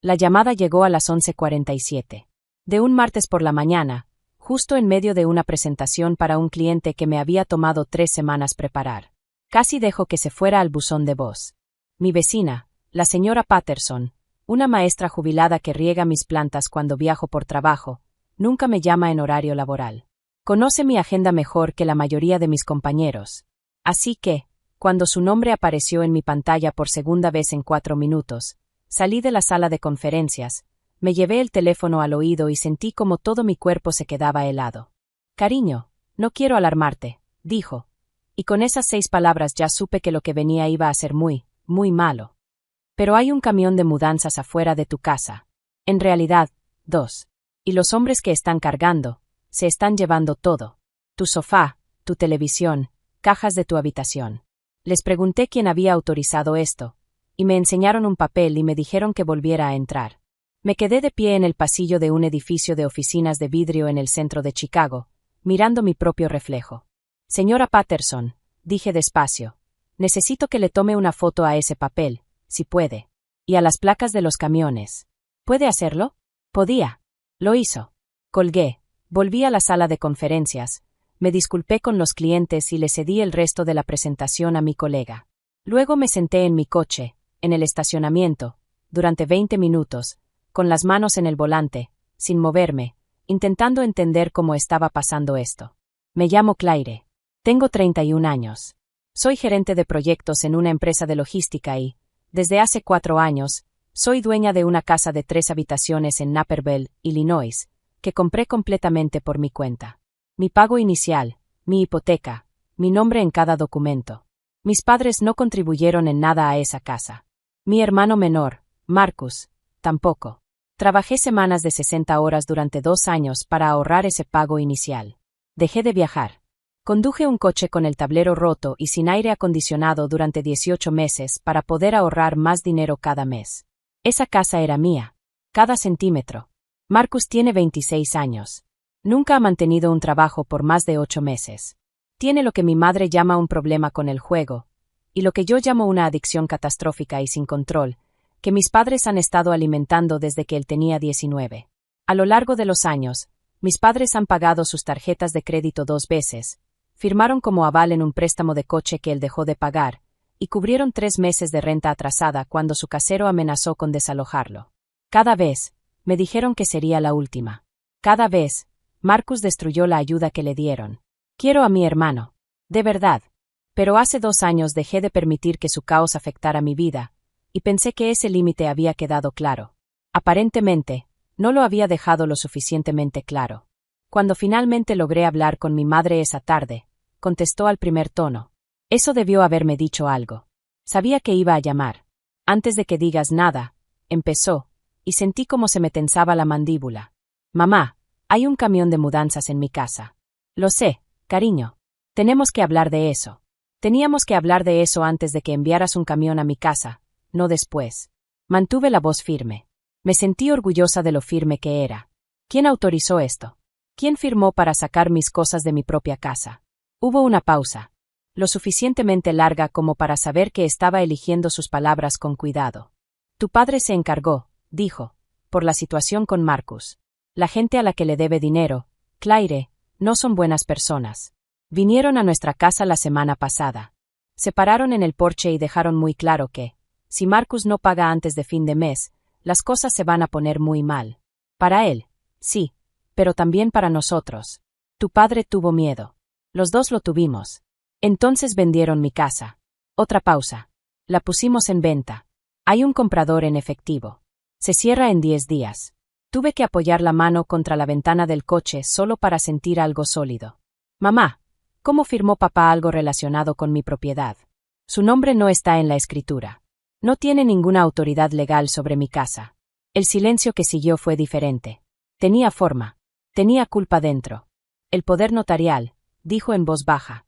La llamada llegó a las 11:47. De un martes por la mañana, justo en medio de una presentación para un cliente que me había tomado 3 semanas preparar. Casi dejo que se fuera al buzón de voz. Mi vecina, la señora Patterson, una maestra jubilada que riega mis plantas cuando viajo por trabajo, nunca me llama en horario laboral. Conoce mi agenda mejor que la mayoría de mis compañeros. Así que, cuando su nombre apareció en mi pantalla por segunda vez en 4 minutos, salí de la sala de conferencias, me llevé el teléfono al oído y sentí como todo mi cuerpo se quedaba helado. Cariño, no quiero alarmarte, dijo, y con esas 6 palabras ya supe que lo que venía iba a ser muy, muy malo. Pero hay un camión de mudanzas afuera de tu casa. En realidad, 2. Y los hombres que están cargando, se están llevando todo. Tu sofá, tu televisión, cajas de tu habitación. Les pregunté quién había autorizado esto, y me enseñaron un papel y me dijeron que volviera a entrar. Me quedé de pie en el pasillo de un edificio de oficinas de vidrio en el centro de Chicago, mirando mi propio reflejo. Señora Patterson, dije despacio, necesito que le tome una foto a ese papel, si puede. Y a las placas de los camiones. ¿Puede hacerlo? Podía. Lo hizo. Colgué. Volví a la sala de conferencias, me disculpé con los clientes y le cedí el resto de la presentación a mi colega. Luego me senté en mi coche, en el estacionamiento, durante 20 minutos, con las manos en el volante, sin moverme, intentando entender cómo estaba pasando esto. Me llamo Claire. Tengo 31 años. Soy gerente de proyectos en una empresa de logística y, desde hace 4 años, soy dueña de una casa de 3 habitaciones en Naperville, Illinois, que compré completamente por mi cuenta. Mi pago inicial, mi hipoteca, mi nombre en cada documento. Mis padres no contribuyeron en nada a esa casa. Mi hermano menor, Marcus, tampoco. Trabajé semanas de 60 horas durante 2 años para ahorrar ese pago inicial. Dejé de viajar. Conduje un coche con el tablero roto y sin aire acondicionado durante 18 meses para poder ahorrar más dinero cada mes. Esa casa era mía. Cada centímetro. Marcus tiene 26 años. Nunca ha mantenido un trabajo por más de 8 meses. Tiene lo que mi madre llama un problema con el juego, y lo que yo llamo una adicción catastrófica y sin control, que mis padres han estado alimentando desde que él tenía 19. A lo largo de los años, mis padres han pagado sus tarjetas de crédito 2 veces, firmaron como aval en un préstamo de coche que él dejó de pagar, y cubrieron 3 meses de renta atrasada cuando su casero amenazó con desalojarlo. Cada vez, me dijeron que sería la última. Cada vez, Marcus destruyó la ayuda que le dieron. Quiero a mi hermano. De verdad. Pero hace 2 años dejé de permitir que su caos afectara mi vida, y pensé que ese límite había quedado claro. Aparentemente, no lo había dejado lo suficientemente claro. Cuando finalmente logré hablar con mi madre esa tarde, contestó al primer tono. Eso debió haberme dicho algo. Sabía que iba a llamar. Antes de que digas nada, empezó, y sentí como se me tensaba la mandíbula. Mamá, hay un camión de mudanzas en mi casa. Lo sé, cariño. Tenemos que hablar de eso. Teníamos que hablar de eso antes de que enviaras un camión a mi casa, no después. Mantuve la voz firme. Me sentí orgullosa de lo firme que era. ¿Quién autorizó esto? ¿Quién firmó para sacar mis cosas de mi propia casa? Hubo una pausa, lo suficientemente larga como para saber que estaba eligiendo sus palabras con cuidado. Tu padre se encargó, dijo, por la situación con Marcus. La gente a la que le debe dinero, Claire, no son buenas personas. Vinieron a nuestra casa la semana pasada. Se pararon en el porche y dejaron muy claro que, si Marcus no paga antes de fin de mes, las cosas se van a poner muy mal. Para él, sí, pero también para nosotros. Tu padre tuvo miedo. Los dos lo tuvimos. Entonces vendieron mi casa. Otra pausa. La pusimos en venta. Hay un comprador en efectivo. Se cierra en 10 días. Tuve que apoyar la mano contra la ventana del coche solo para sentir algo sólido. Mamá, ¿cómo firmó papá algo relacionado con mi propiedad? Su nombre no está en la escritura. No tiene ninguna autoridad legal sobre mi casa. El silencio que siguió fue diferente. Tenía forma. Tenía culpa dentro. El poder notarial, dijo en voz baja.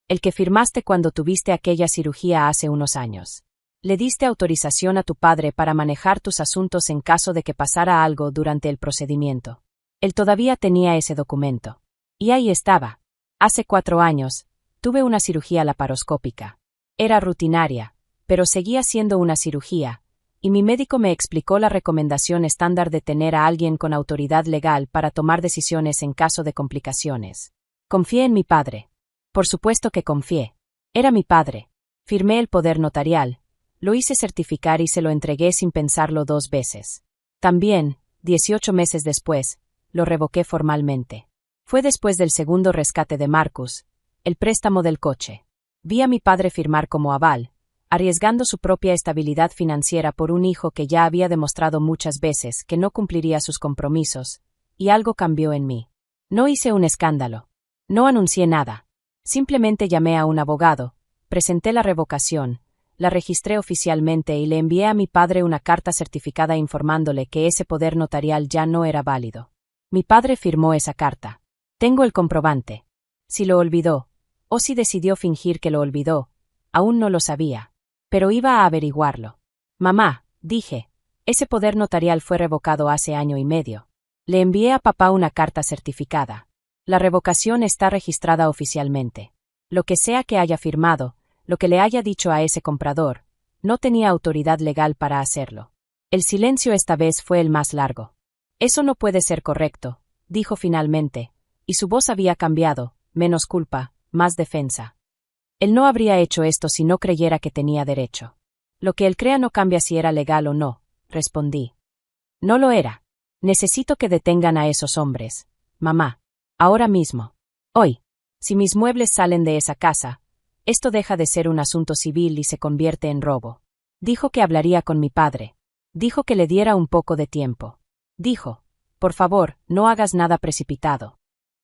El que firmaste cuando tuviste aquella cirugía hace unos años. Le diste autorización a tu padre para manejar tus asuntos en caso de que pasara algo durante el procedimiento. Él todavía tenía ese documento. Y ahí estaba. Hace 4 años, tuve una cirugía laparoscópica. Era rutinaria, pero seguía siendo una cirugía, y mi médico me explicó la recomendación estándar de tener a alguien con autoridad legal para tomar decisiones en caso de complicaciones. Confié en mi padre. Por supuesto que confié. Era mi padre. Firmé el poder notarial, lo hice certificar y se lo entregué sin pensarlo 2 veces. También, 18 meses después, lo revoqué formalmente. Fue después del segundo rescate de Marcus, el préstamo del coche. Vi a mi padre firmar como aval, arriesgando su propia estabilidad financiera por un hijo que ya había demostrado muchas veces que no cumpliría sus compromisos, y algo cambió en mí. No hice un escándalo. No anuncié nada. Simplemente llamé a un abogado, presenté la revocación, la registré oficialmente y le envié a mi padre una carta certificada informándole que ese poder notarial ya no era válido. Mi padre firmó esa carta. Tengo el comprobante. Si lo olvidó, o si decidió fingir que lo olvidó, aún no lo sabía. Pero iba a averiguarlo. Mamá, dije, ese poder notarial fue revocado hace 1 año y medio. Le envié a papá una carta certificada. La revocación está registrada oficialmente. Lo que sea que haya firmado, lo que le haya dicho a ese comprador, no tenía autoridad legal para hacerlo. El silencio esta vez fue el más largo. Eso no puede ser correcto, dijo finalmente, y su voz había cambiado, menos culpa, más defensa. Él no habría hecho esto si no creyera que tenía derecho. Lo que él crea no cambia si era legal o no, respondí. No lo era. Necesito que detengan a esos hombres, mamá. Ahora mismo. Hoy. Si mis muebles salen de esa casa, esto deja de ser un asunto civil y se convierte en robo. Dijo que hablaría con mi padre. Dijo que le diera un poco de tiempo. Dijo, por favor, no hagas nada precipitado.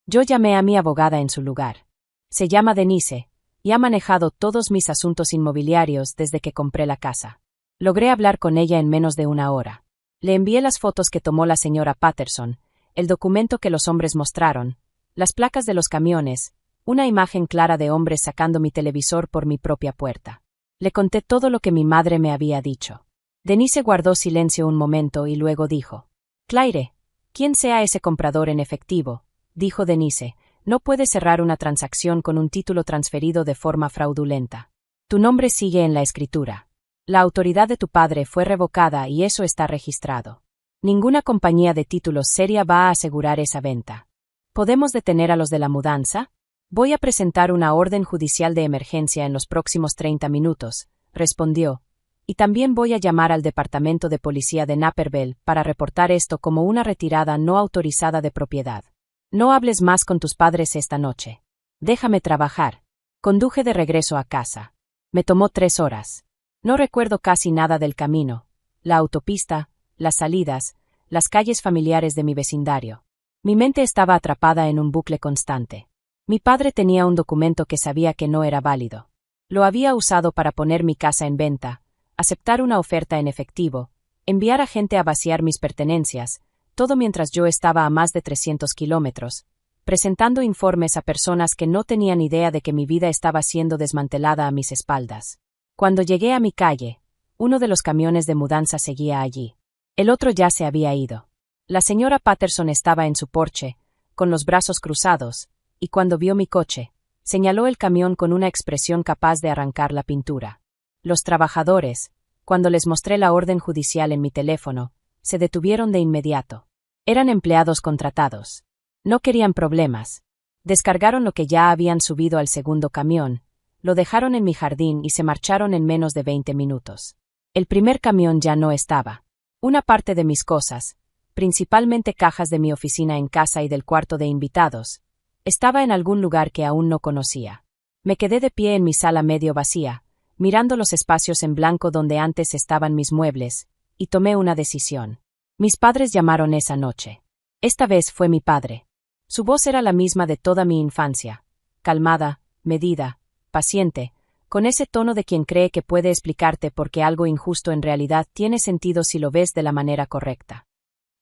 Yo llamé a mi abogada en su lugar. Se llama Denise, y ha manejado todos mis asuntos inmobiliarios desde que compré la casa. Logré hablar con ella en menos de 1 hora. Le envié las fotos que tomó la señora Patterson, el documento que los hombres mostraron, las placas de los camiones, una imagen clara de hombres sacando mi televisor por mi propia puerta. Le conté todo lo que mi madre me había dicho. Denise guardó silencio un momento y luego dijo, Claire, quien sea ese comprador en efectivo, dijo Denise, no puede cerrar una transacción con un título transferido de forma fraudulenta. Tu nombre sigue en la escritura. La autoridad de tu padre fue revocada y eso está registrado. Ninguna compañía de títulos seria va a asegurar esa venta. ¿Podemos detener a los de la mudanza? Voy a presentar una orden judicial de emergencia en los próximos 30 minutos, respondió, y también voy a llamar al Departamento de Policía de Naperville para reportar esto como una retirada no autorizada de propiedad. No hables más con tus padres esta noche. Déjame trabajar. Conduje de regreso a casa. Me tomó 3 horas. No recuerdo casi nada del camino, la autopista, las salidas, las calles familiares de mi vecindario. Mi mente estaba atrapada en un bucle constante. Mi padre tenía un documento que sabía que no era válido. Lo había usado para poner mi casa en venta, aceptar una oferta en efectivo, enviar a gente a vaciar mis pertenencias, todo mientras yo estaba a más de 300 kilómetros, presentando informes a personas que no tenían idea de que mi vida estaba siendo desmantelada a mis espaldas. Cuando llegué a mi calle, uno de los camiones de mudanza seguía allí. El otro ya se había ido. La señora Patterson estaba en su porche, con los brazos cruzados, y cuando vio mi coche, señaló el camión con una expresión capaz de arrancar la pintura. Los trabajadores, cuando les mostré la orden judicial en mi teléfono, se detuvieron de inmediato. Eran empleados contratados. No querían problemas. Descargaron lo que ya habían subido al segundo camión, lo dejaron en mi jardín y se marcharon en menos de 20 minutos. El primer camión ya no estaba. Una parte de mis cosas, principalmente cajas de mi oficina en casa y del cuarto de invitados, estaba en algún lugar que aún no conocía. Me quedé de pie en mi sala medio vacía, mirando los espacios en blanco donde antes estaban mis muebles, y tomé una decisión. Mis padres llamaron esa noche. Esta vez fue mi padre. Su voz era la misma de toda mi infancia, calmada, medida, paciente, con ese tono de quien cree que puede explicarte por qué algo injusto en realidad tiene sentido si lo ves de la manera correcta.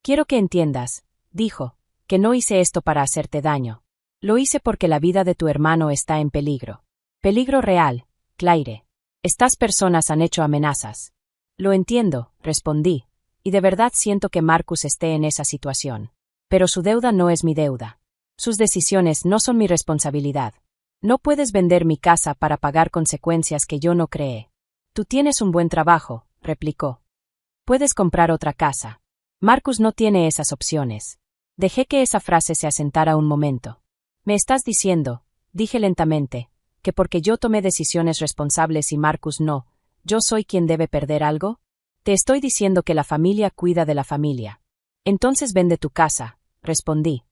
Quiero que entiendas, dijo, que no hice esto para hacerte daño. Lo hice porque la vida de tu hermano está en peligro. Peligro real, Claire. Estas personas han hecho amenazas. Lo entiendo, respondí, y de verdad siento que Marcus esté en esa situación. Pero su deuda no es mi deuda. Sus decisiones no son mi responsabilidad. No puedes vender mi casa para pagar consecuencias que yo no creé. Tú tienes un buen trabajo, replicó. Puedes comprar otra casa. Marcus no tiene esas opciones. Dejé que esa frase se asentara un momento. Me estás diciendo, dije lentamente, que porque yo tomé decisiones responsables y Marcus no, ¿yo soy quien debe perder algo? Te estoy diciendo que la familia cuida de la familia. Entonces vende tu casa, respondí.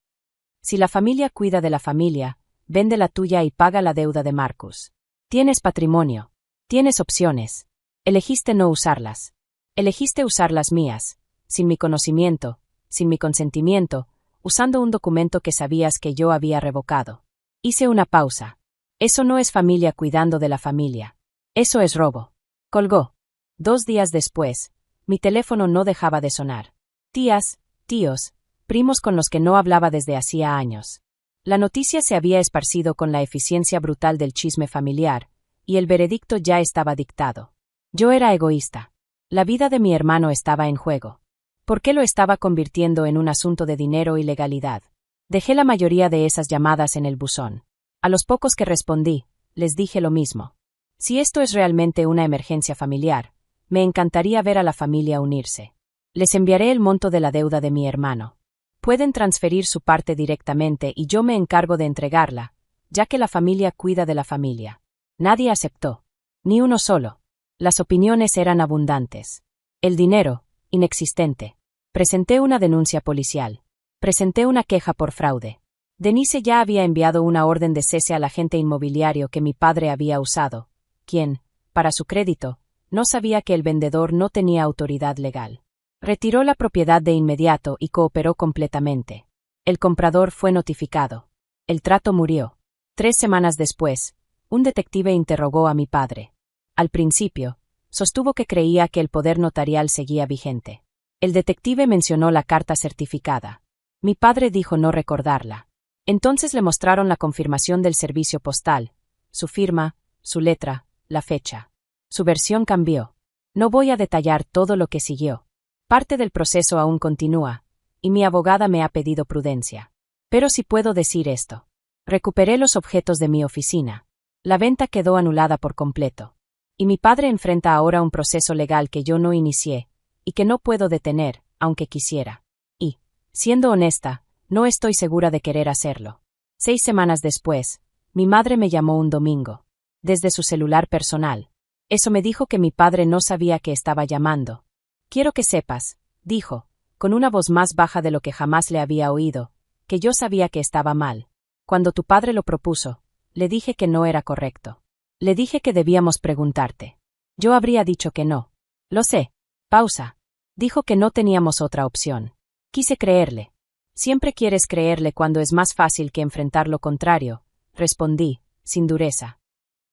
Si la familia cuida de la familia, vende la tuya y paga la deuda de Marcus. Tienes patrimonio. Tienes opciones. Elegiste no usarlas. Elegiste usar las mías, sin mi conocimiento, sin mi consentimiento, usando un documento que sabías que yo había revocado. Hice una pausa. Eso no es familia cuidando de la familia. Eso es robo. Colgó. 2 días después, mi teléfono no dejaba de sonar. Tías, tíos, primos con los que no hablaba desde hacía años. La noticia se había esparcido con la eficiencia brutal del chisme familiar, y el veredicto ya estaba dictado. Yo era egoísta. La vida de mi hermano estaba en juego. ¿Por qué lo estaba convirtiendo en un asunto de dinero y legalidad? Dejé la mayoría de esas llamadas en el buzón. A los pocos que respondí, les dije lo mismo. Si esto es realmente una emergencia familiar, me encantaría ver a la familia unirse. Les enviaré el monto de la deuda de mi hermano. Pueden transferir su parte directamente y yo me encargo de entregarla, ya que la familia cuida de la familia. Nadie aceptó. Ni uno solo. Las opiniones eran abundantes. El dinero, inexistente. Presenté una denuncia policial. Presenté una queja por fraude. Denise ya había enviado una orden de cese al agente inmobiliario que mi padre había usado, quien, para su crédito, no sabía que el vendedor no tenía autoridad legal. Retiró la propiedad de inmediato y cooperó completamente. El comprador fue notificado. El trato murió. 3 semanas después, un detective interrogó a mi padre. Al principio, sostuvo que creía que el poder notarial seguía vigente. El detective mencionó la carta certificada. Mi padre dijo no recordarla. Entonces le mostraron la confirmación del servicio postal, su firma, su letra, la fecha. Su versión cambió. No voy a detallar todo lo que siguió. Parte del proceso aún continúa, y mi abogada me ha pedido prudencia. Pero sí puedo decir esto. Recuperé los objetos de mi oficina. La venta quedó anulada por completo. Y mi padre enfrenta ahora un proceso legal que yo no inicié, y que no puedo detener, aunque quisiera. Y, siendo honesta, no estoy segura de querer hacerlo. 6 semanas después, mi madre me llamó un domingo. Desde su celular personal. Eso me dijo que mi padre no sabía que estaba llamando. Quiero que sepas, dijo, con una voz más baja de lo que jamás le había oído, que yo sabía que estaba mal. Cuando tu padre lo propuso, le dije que no era correcto. Le dije que debíamos preguntarte. Yo habría dicho que no. Lo sé. Pausa. Dijo que no teníamos otra opción. Quise creerle. Siempre quieres creerle cuando es más fácil que enfrentar lo contrario, respondí, sin dureza.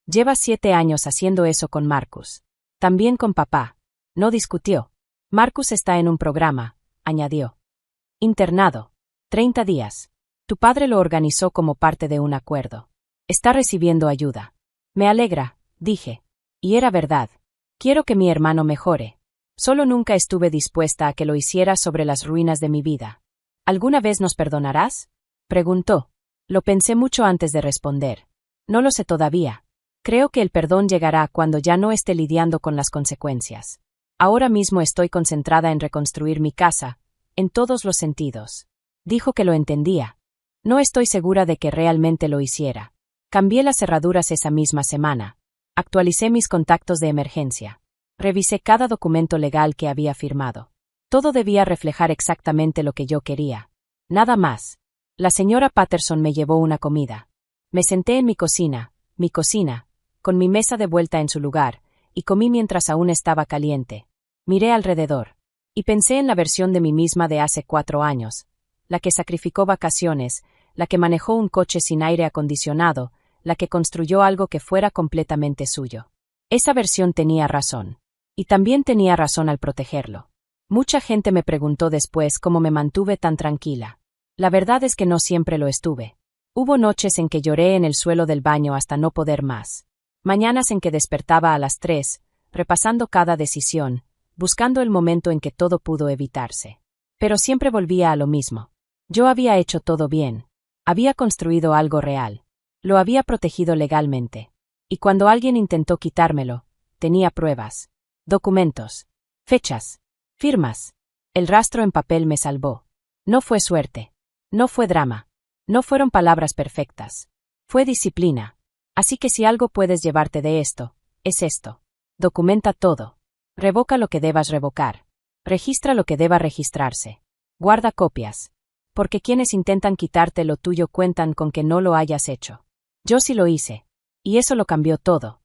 Llevas 7 años haciendo eso con Marcus. También con papá. No discutió. Marcus está en un programa, añadió. Internado. 30 días. Tu padre lo organizó como parte de un acuerdo. Está recibiendo ayuda. Me alegra, dije. Y era verdad. Quiero que mi hermano mejore. Solo nunca estuve dispuesta a que lo hiciera sobre las ruinas de mi vida. ¿Alguna vez nos perdonarás? Preguntó. Lo pensé mucho antes de responder. No lo sé todavía. Creo que el perdón llegará cuando ya no esté lidiando con las consecuencias. Ahora mismo estoy concentrada en reconstruir mi casa, en todos los sentidos. Dijo que lo entendía. No estoy segura de que realmente lo hiciera. Cambié las cerraduras esa misma semana. Actualicé mis contactos de emergencia. Revisé cada documento legal que había firmado. Todo debía reflejar exactamente lo que yo quería. Nada más. La señora Patterson me llevó una comida. Me senté en mi cocina, con mi mesa de vuelta en su lugar, y comí mientras aún estaba caliente. Miré alrededor. Y pensé en la versión de mí misma de hace 4 años. La que sacrificó vacaciones, la que manejó un coche sin aire acondicionado, la que construyó algo que fuera completamente suyo. Esa versión tenía razón. Y también tenía razón al protegerlo. Mucha gente me preguntó después cómo me mantuve tan tranquila. La verdad es que no siempre lo estuve. Hubo noches en que lloré en el suelo del baño hasta no poder más. Mañanas en que despertaba a las 3, repasando cada decisión, buscando el momento en que todo pudo evitarse. Pero siempre volvía a lo mismo. Yo había hecho todo bien. Había construido algo real. Lo había protegido legalmente. Y cuando alguien intentó quitármelo, tenía pruebas. Documentos. Fechas. Firmas. El rastro en papel me salvó. No fue suerte. No fue drama. No fueron palabras perfectas. Fue disciplina. Así que si algo puedes llevarte de esto, es esto. Documenta todo. Revoca lo que debas revocar. Registra lo que deba registrarse. Guarda copias. Porque quienes intentan quitarte lo tuyo cuentan con que no lo hayas hecho. Yo sí lo hice. Y eso lo cambió todo.